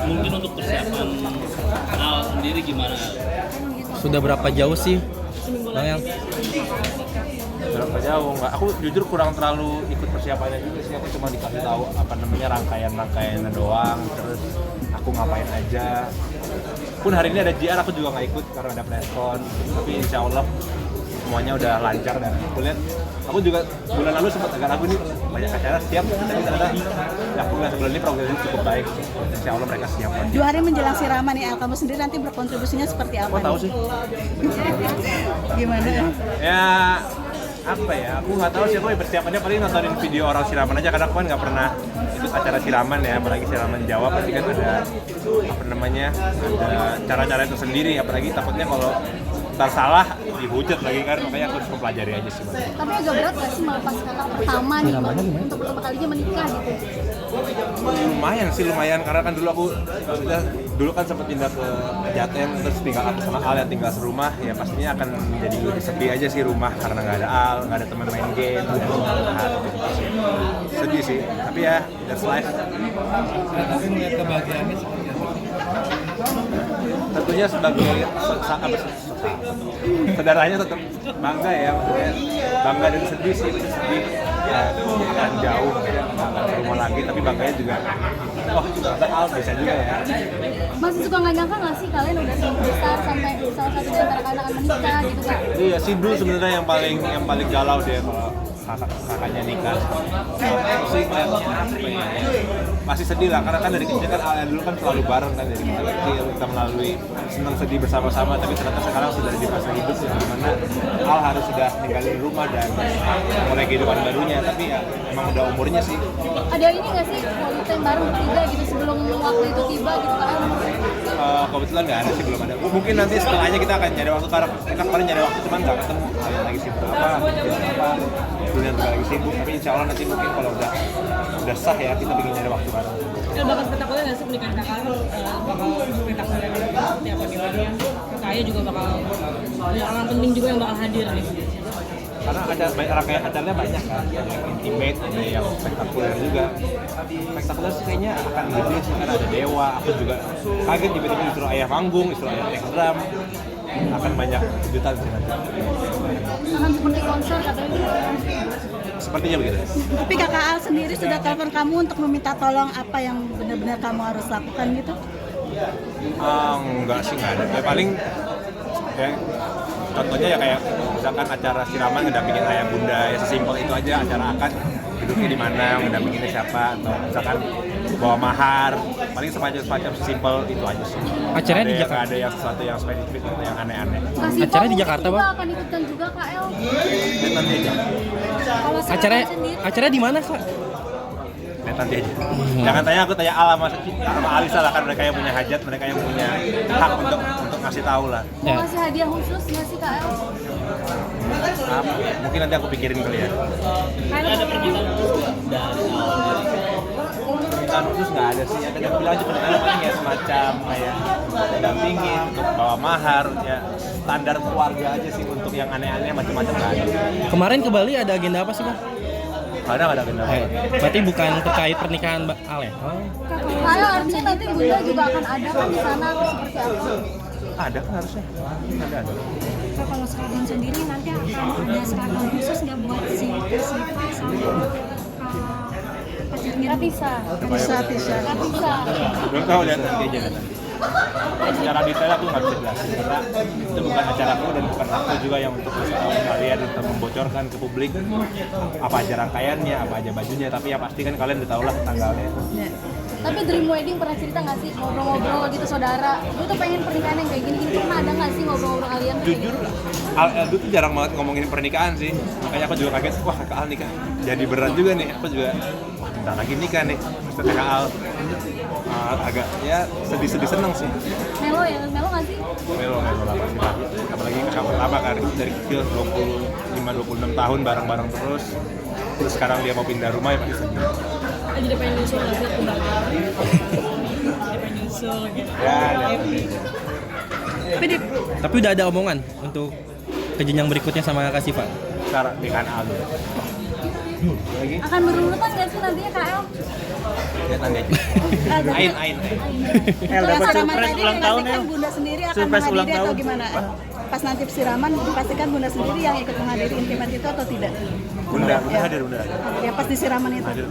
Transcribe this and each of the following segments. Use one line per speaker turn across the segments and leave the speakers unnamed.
Mungkin untuk persiapan Al sendiri gimana?
Sudah berapa jauh sih, Bang Yang?
Berapa jauh nggak? Aku jujur kurang terlalu ikut persiapannya juga sih. Aku cuma dikasih tahu rangkaiannya doang. Terus aku ngapain aja. Pun hari ini ada JR, aku juga nggak ikut karena ada preskon. Tapi insya Allah semuanya udah lancar dan aku lihat. Aku juga bulan lalu sempat agak ragu nih, banyak acara siap, tapi ternyata aku lihat bulan ini progresnya cukup baik. Insya Allah mereka siap.
2 hari menjelang siraman nih, kamu sendiri nanti berkontribusinya seperti apa?
Aku tahu sih.
Gimana?
Ya apa ya, aku nggak tahu sih, aku persiapannya paling nontonin video orang siraman aja karena aku kan nggak pernah ikut acara siraman ya, apalagi siraman Jawa pasti kan ada ada cara-cara itu sendiri, apalagi takutnya kalau ntar salah dihujat lagi kan, makanya aku harus mempelajari aja sih.
Tapi agak berat gak sih melepas kakak pertama nih untuk pertama kalinya menikah gitu?
Lumayan karena kan dulu kan sempat pindah ke Jaten, terus tinggal aku sama Al yang tinggal serumah, ya pastinya akan jadi lebih sepi aja sih rumah karena nggak ada Al, nggak ada teman main game, sedih sih, tapi ya that's life.
Tapi melihat kebahagiaannya seperti apa?
Tentunya sebagai saudaranya tetap bangga ya, maksudnya bangga dan sedih sih, sedih ya, akan jauh ya, akan ke rumah lagi, tapi bangganya juga ternyata Al bisa juga ya.
Masih suka nggak nyangka nggak sih kalian udah besar sampai salah satu di antara kalian akan menikah gitu kak?
Iya, si Dul sebenarnya yang paling galau dia kalau kakaknya nikah. Sih kayaknya apa ya? Masih sedih lah karena kan dari kecil kan Al dulu kan selalu bareng kan dari kecil kita melalui senang sedih bersama-sama, tapi ternyata sekarang sudah di fase hidup yang dimana Al harus sudah ninggalin rumah dan mulai kehidupan barunya, tapi ya emang udah umurnya sih.
Ada ini nggak sih quality time bareng bertiga gitu sebelum waktu itu tiba gitu kak?
Kebetulan nggak ada sih, belum ada. Mungkin nanti setelahnya kita akan nyari waktu karena mereka kemarin nyari waktu cuman nggak ketemu. Kalian lagi sibuk apa? Dunia juga lagi sibuk. Tapi insya Allah nanti mungkin kalau udah sah ya kita bikin nyari waktu bareng.
Bakal spektakuler nggak sih pernikahan kakak? Bakal spektakuler seperti apa nilainya? Kakaknya juga bakal banyak orang penting juga yang bakal hadir nih.
Karena ada rangkaian acaranya banyak kan, ada yang intimate, ada yang spektakuler juga. Spektakuler sih kayaknya akan gede sih karena ada dewa. Aku juga kaget tiba-tiba disuruh ayah panggung, disuruh ayah naik drum. Akan banyak kejutan sih nanti.
Akan seperti konser katanya.
Sepertinya begitu.
Tapi kakak Al sendiri sudah telepon kamu untuk meminta tolong apa yang benar-benar kamu harus lakukan gitu?
Enggak sih, nggak ada. Ya, paling ya, contohnya ya kayak misalkan acara siraman ngedampingin ayah bunda, ya sesimpel itu aja. Acara akad duduknya di mana, ngedampinginnya siapa, atau misalkan bawa mahar, paling semacam sesimpel itu aja sih.
Acaranya di Jakarta?
Ada yang sesuatu yang spesifik atau yang aneh-aneh.
Kasih
Acaranya di Jakarta, Bang?
akan ikutkan juga kak El.
Lihat nanti aja.
Kalau
Acaranya di mana, Kak?
Lihat nanti aja. Jangan tanya aku, tanya Al sama Alisa lah, kan mereka yang punya hajat, mereka yang punya hak untuk ngasih tahu lah.
mau kasih hadiah khusus nggak sih kak El?
Apa ya? Mungkin nanti aku pikirin kali ya.
Ada permintaan khusus dari Al?
Permintaan khusus nggak ada sih, ada yang bilang aja permintaan paling ya semacam kayak dampingin untuk bawa mahar, ya standar keluarga aja sih, untuk yang aneh-aneh macam-macam nggak ada.
Kemarin ke Bali ada agenda apa sih, Bang?
Ada nggak ada kendala?
Berarti bukan terkait pernikahan Mbak Al ya? Oh.
Kak El artinya nanti bunda juga akan ada kan di sana atau seperti apa?
Ada kan harusnya. Ada.
Kak, kalau seragam sendiri nanti akan ada seragam khusus nggak buat si Siva sama pacarnya?
Bisa.
Bisa.
Belum tahu, lihat nanti aja nanti. Secara detail aku nggak bisa jelasin karena itu bukan acaraku dan bukan aku juga yang untuk kasih tahu kalian, untuk membocorkan ke publik apa aja rangkaiannya, apa aja bajunya, tapi ya pasti kan kalian udah tahu lah tanggalnya.
Tapi Dream Wedding pernah cerita nggak sih ngobrol-ngobrol gitu saudara? Lu tuh pengen pernikahan yang kayak gini-gini, pernah ada nggak sih ngobrol-ngobrol kalian?
Jujur, Al tuh jarang banget ngomongin pernikahan sih, makanya aku juga kaget, wah Kak Al nikah, jadi berat juga nih, aku juga wah bentar lagi nikah nih, maksudnya Kak Al agak ya sedih-sedih seneng sih.
Melo nggak sih?
Melo lah pasti lah, apalagi kakak pertama kan, dari kecil 25-26 tahun bareng-bareng terus sekarang dia mau pindah rumah ya pasti sedih.
Jadi pengen nyusul nggak sih undangan? Jadi pengen nyusul gitu.
Ya.
Tapi udah ada omongan untuk ke jenjang berikutnya sama Kak Siva?
Sekarang dengan Al lagi.
Akan berurutan nggak sih nantinya Kak El?
Lihat nanti aja. Ain.
Kalau
dapat
siraman
surprise
tadi
ulang tahun,
dipastikan
El.
Bunda sendiri akan
Surprise ulang
menghadiri atau
tahun.
gimana? Pas nanti siraman dipastikan Bunda sendiri yang ikut menghadiri intimat itu atau tidak?
Bunda hadir, Bunda.
Ya pas di siraman itu.
Hadir.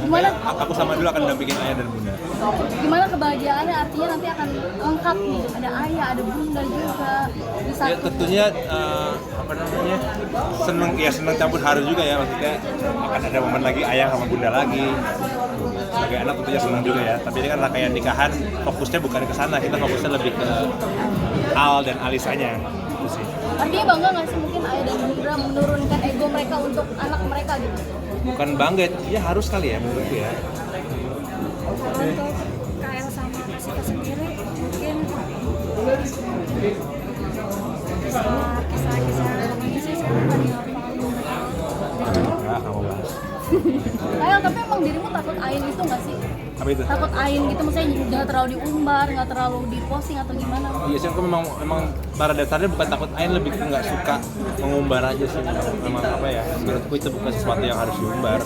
Gimana
Aku sama dulu akan dampingin ayah dan Bunda.
gimana kebahagiaannya, artinya nanti akan lengkap nih, ada ayah, ada bunda juga bisa.
Ya tentunya apa namanya seneng campur haru juga ya, maksudnya akan ada momen lagi ayah sama bunda lagi. Sebagai anak tentunya senang juga ya, tapi ini kan rangkaian nikahan fokusnya bukan ke sana, kita fokusnya lebih ke Al dan Alisanya itu sih.
Artinya bangga nggak sih mungkin ayah dan bunda menurunkan ego mereka untuk anak mereka gitu?
Bukan bangga, ya harus kali ya menurutku ya.
Kalau untuk KL sama Kasita sendiri mungkin kisah-kisah romantis bukan yang paling
Nggak mau bahas.
Ayah, tapi emang dirimu takut Ain itu nggak sih?
Apa itu?
Takut Ain gitu, maksudnya nggak terlalu diumbar, nggak terlalu diposting atau gimana?
Iya sih, aku memang pada dasarnya bukan takut Ain, lebih ke nggak suka mengumbar aja sih. Memang apa ya, menurutku itu bukan sesuatu yang harus diumbar.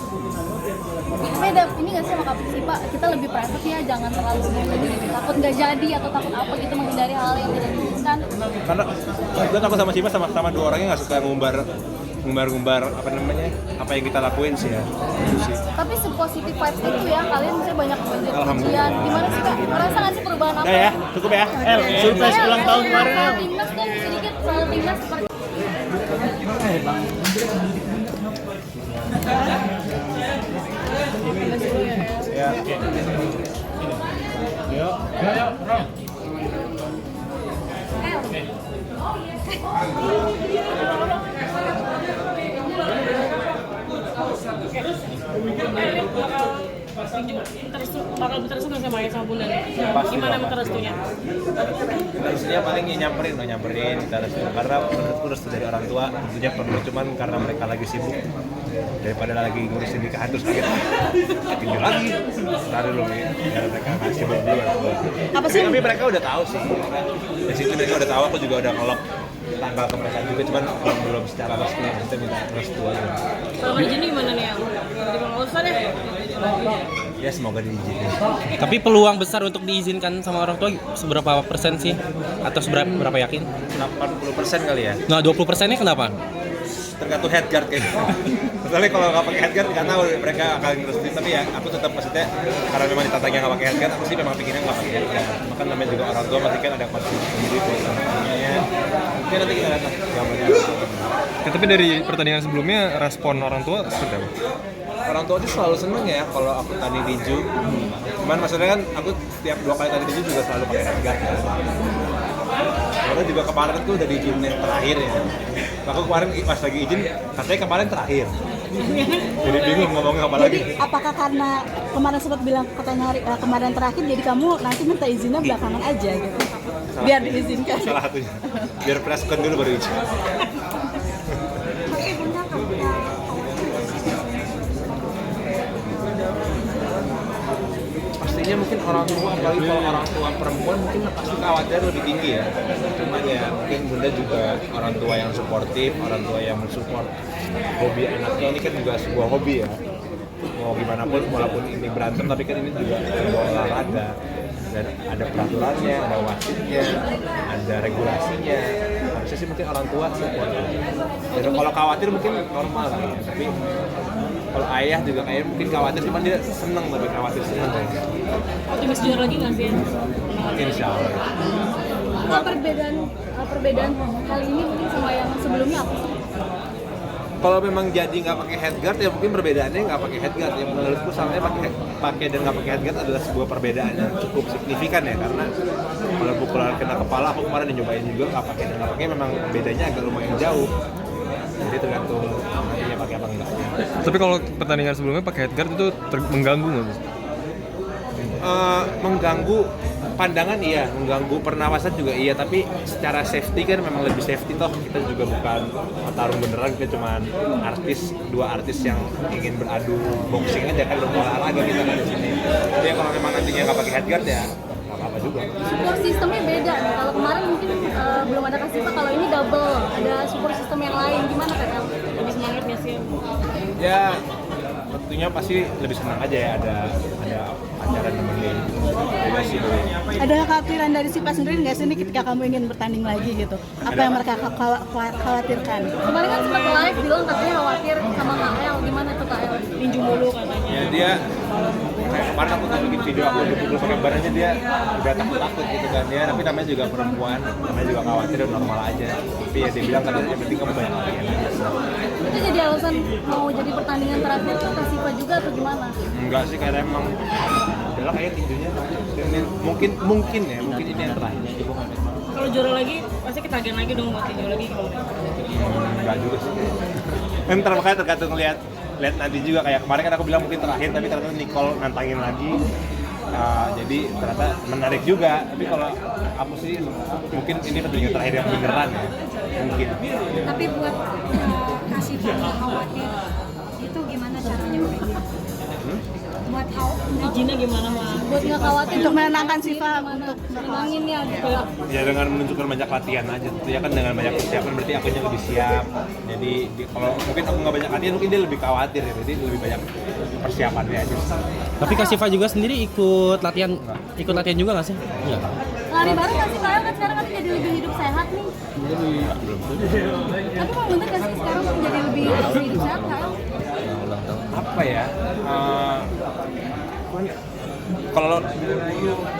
Tapi ada ini nggak sih sama Kak Pixi, Pak? Kita lebih private ya, jangan terlalu gitu. Takut nggak jadi atau takut apa gitu, menghindari hal yang tidak diinginkan.
Karena kebetulan aku sama Siva sama dua orangnya nggak suka ngumbar apa namanya, apa yang kita lakuin sih ya. Itu sih.
Tapi sepositif vibes itu ya, kalian misalnya banyak banjir
Alhamdulillah.
pujian. Gimana sih Kak? Merasa nggak sih perubahan apa?
Udah ya, cukup ya.
Surprise ulang tahun kemarin, El.
Soal timnas dong, sedikit soal timnas seperti
Ya.
Bakal berterusan sama ayah sama bunda nih.
Pasti
Gimana
dong,
minta restunya?
Restunya paling ya nyamperin kita restu, karena menurutku restu dari orang tua tentunya perlu, cuman karena mereka lagi sibuk daripada lagi ngurusin nikahan terus kayak tinjau lagi taruh dulu ya, karena mereka masih sibuk dulu.
Apa sih?
Tapi mereka udah tahu sih, dari situ mereka udah tahu, aku juga udah ngelok tanggal ke mereka juga, cuman belum secara resmi kita minta restu aja.
Kalau nggak izin gimana nih yang? Jadi kalau nggak usah deh.
Ya semoga diizinin.
Tapi peluang besar untuk diizinkan sama orang tua seberapa persen sih? Atau berapa yakin?
80% kali ya.
Nah 20%-nya kenapa?
Tergantung headguard kayaknya. Soalnya kalau nggak pakai headguard nggak tahu mereka akan ngerestuin, tapi ya aku tetap maksudnya karena memang ditantangnya nggak pakai headguard, aku sih memang pikirnya nggak pakai headguard. Maka namanya juga orang tua pasti kan ada konsumsi sendiri buat anaknya. Mungkin nanti kita lihat lah gambarnya.
Tapi dari pertandingan sebelumnya respon orang tua seperti apa?
Orang tua itu selalu seneng ya kalau aku tanding tinju. Cuman maksudnya kan aku setiap 2 kali tanding tinju juga selalu pakai headguard ya. Karena juga kemarin tuh udah diizin yang terakhir ya. Aku kemarin pas lagi izin katanya kemarin terakhir. Jadi bingung ngomongnya apa lagi.
Jadi apakah karena kemarin sempat bilang katanya kemarin terakhir, jadi kamu nanti minta izinnya belakangan aja gitu? Biar diizinkan.
Salah satunya. Biar preskon dulu baru izin.
tapi bunda
Pastinya mungkin orang tua, apalagi kalau orang tua perempuan mungkin pasti khawatir lebih tinggi ya. Cuman ya mungkin bunda juga orang tua yang suportif, orang tua yang mensupport hobi anaknya. Ini kan juga sebuah hobi ya. Mau gimana pun, walaupun ini berantem, tapi kan ini juga sebuah olahraga. Dan ada peraturannya, ada wasitnya, ada regulasinya. Harusnya sih mungkin orang tua support. Dan kalau khawatir mungkin normal lah ya. Tapi kalau ayah juga kayak mungkin khawatir, cuman dia seneng, lebih khawatir seneng kayaknya.
Optimis juara lagi nggak sih?
Insya Allah.
perbedaan kali ini mungkin sama yang sebelumnya apa sih?
Kalau memang jadi nggak pakai headguard ya mungkin perbedaannya nggak pakai headguard. Ya menurutku soalnya pakai dan nggak pakai headguard adalah sebuah perbedaan yang cukup signifikan ya, karena kalau pukulan kena kepala aku kemarin nyobain juga nggak pakai dan nggak pakai memang bedanya agak lumayan jauh. Jadi tergantung nantinya pakai apa enggak.
Tapi kalau pertandingan sebelumnya pakai headguard itu mengganggu nggak?
Mengganggu pandangan iya, mengganggu pernapasan juga iya, tapi secara safety kan memang lebih safety toh, kita juga bukan tarung beneran, kita cuma dua artis yang ingin beradu boxing aja kan, belum olahraga kita kan di sini. Jadi kalau memang nantinya nggak pakai headguard ya nggak apa-apa juga.
Support sistemnya beda nih. Kalau kemarin mungkin belum ada kasih Pak, kalau ini double, ada support sistem yang lain. Gimana Kak?
Lebih semangat nggak sih?
Ya waktunya pasti lebih senang aja ya ada acara nemenin. Juga sih.
Ada kekhawatiran dari Siva sendiri nggak sih ini ketika kamu ingin bertanding lagi gitu? Apa yang mereka khawatirkan?
Kemarin kan sempat live bilang katanya khawatir sama Kak El, gimana tuh Kak El?
Tinju mulu katanya.
Ya dia kayak kemarin aku tuh bikin video aku dipukul pakai barangnya dia udah takut gitu kan dia, tapi namanya juga perempuan, namanya juga khawatir dan normal aja. Tapi ya dia bilang katanya yang penting kamu banyak latihan aja.
Itu jadi alasan mau jadi pertandingan terakhir tuh Kak Siva juga atau gimana?
Enggak sih, karena emang adalah kayak tinjunya ini mungkin ini yang terakhir.
Kalau juara lagi pasti ketagihan lagi dong buat tinju lagi gimana?
Enggak juga sih. Ntar makanya tergantung lihat nanti juga, kayak kemarin kan aku bilang mungkin terakhir tapi ternyata Nicole nantangin lagi. Jadi ternyata menarik juga, tapi kalau aku sih mungkin ini pertandingan terakhir yang beneran ya, mungkin.
Tapi buat kasih nggak khawatir itu gimana caranya? Buat
Izinnya gimana mah?
Buat nggak khawatir
Untuk menenangkan Siva,
untuk menenanginnya gitu.
Ya dengan menunjukkan banyak latihan aja, tentunya kan dengan banyak persiapan berarti akunya lebih siap. Jadi kalau mungkin aku nggak banyak latihan mungkin dia lebih khawatir ya, jadi lebih banyak persiapannya aja.
Tapi Kak Siva juga sendiri ikut latihan juga nggak sih? Enggak.
Lari bareng nggak sih Kak El? Kan sekarang kan jadi lebih hidup sehat nih. Tapi mau bener nggak sih sekarang jadi lebih hidup sehat Kak El?
Apa ya? Kalau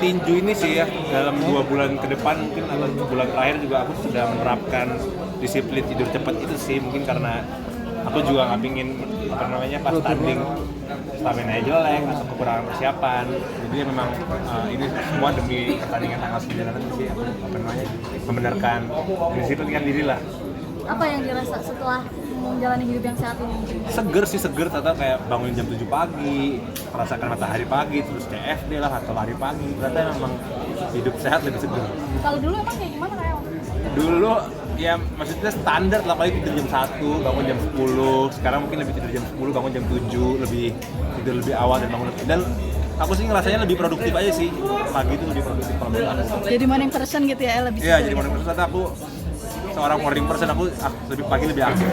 tinju ini sih ya dalam 2 bulan ke depan mungkin atau bulan terakhir juga aku sudah menerapkan disiplin tidur cepat itu sih, mungkin karena aku juga nggak pingin pas tanding stamina jelek atau kekurangan persiapan. Jadi memang ini semua demi pertandingan tanggal 9 nanti sih aku membenarkan disiplinkan diri lah.
Apa yang dirasa setelah menjalani hidup yang sehat ini?
Seger ternyata kayak bangun jam 7 pagi, merasakan matahari pagi, terus CFD lah atau lari pagi. Ternyata memang hidup sehat lebih seger.
Kalau dulu emang kayak gimana Kak El?
Dulu ya maksudnya standar lah, paling tidur jam 1, bangun jam 10. Sekarang mungkin lebih tidur jam 10, bangun jam 7, tidur lebih awal dan bangun lebih. Dan aku sih ngerasanya lebih produktif aja sih. Pagi itu lebih produktif kalau menurut aku.
Jadi morning person gitu ya, lebih
Iya, jadi morning person. Ternyata aku seorang morning person, aku lebih pagi lebih aktif.